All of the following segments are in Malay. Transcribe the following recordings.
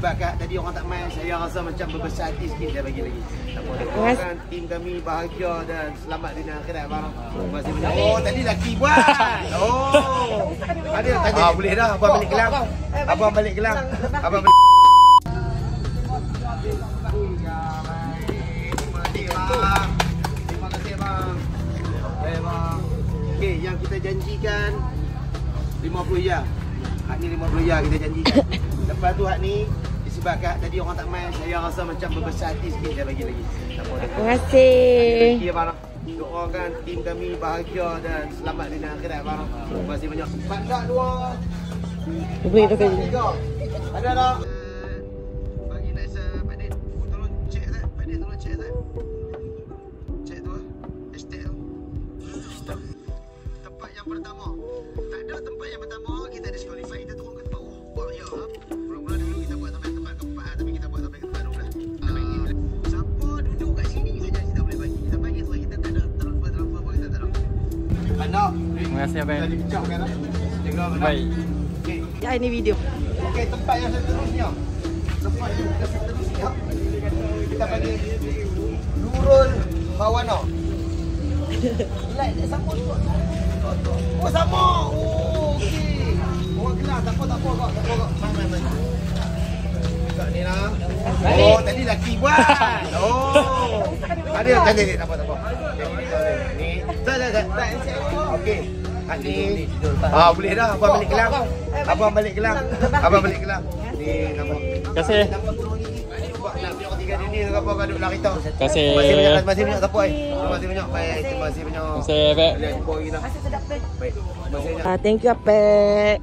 Disebabkan tadi orang tak main, saya rasa macam berbesar hati sikit saya bagi lagi. Doakan tim kami bahagia dan selamat dunia akhirat bang. Terima kasih banyak. Oh tadi laki buat. Oh. Ada tadi. Boleh dah abang balik kelang. Abang balik kelang. Abang balik. Terima kasih bang. Baik bang. Okey, yang kita janjikan 50 ya. Hak ni 50 ya kita janjikan. Lepas tu hak ni disebabkan tadi orang tak main, saya rasa macam berbesar hati sikit saya bagi lagi. Terima kasih. Terima kasih bang. Doakan tim kami bahagia dan selamat dunia akhirat bang. Terima kasih banyak. Bandak 2. Boleh tu kali. Ada tak? Bagi nak Pak Din. Tolong cek tak? Pak Din tolong cek tak? Cek tu. Hashtag tu. Tempat yang pertama. Tak ada tempat yang pertama kita disqualify, kita turun ke bawah. Wah ya. Mula-mula dulu kita buat sampai tempat keempat tapi kita buat sampai ke tempat 12. Siapa duduk kat sini saja kita boleh bagi. Kita bagi sebab kita tak ada transfer pun kita tak ada. Anak. Terima kasih abang. Dah dibicarakan dah. Jaga benar. Baik. Okey. Ya ini video. Okey, tempat yang seterusnya. Tempat yang seterusnya. Kita bagi Nurul Hawana. Like dia sama tu. Oh sama. Oh okey. Orang kelas tak apa kau. Tak apa kau. Main. Dekat ni lah. Oh tadi laki buat. Oh. Ada tadi tak apa. Ni. Tak. Okey. Hak ni. Boleh dah abang balik kelang. Abang balik kelang. Ni nama. Terima kasih. Nak biar orang tiga ni apa gaduh lah kita. Terima kasih. Terima kasih banyak tak apa. Terima kasih banyak. Baik, terima kasih banyak. Terima kasih Apek. Jumpa lagi lah. Baik. Terima kasih banyak. Thank you Apek.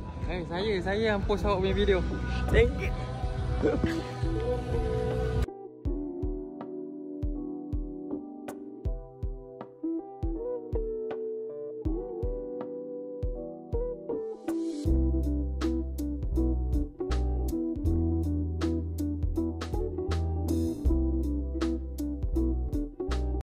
Saya yang post awak punya video. Thank you.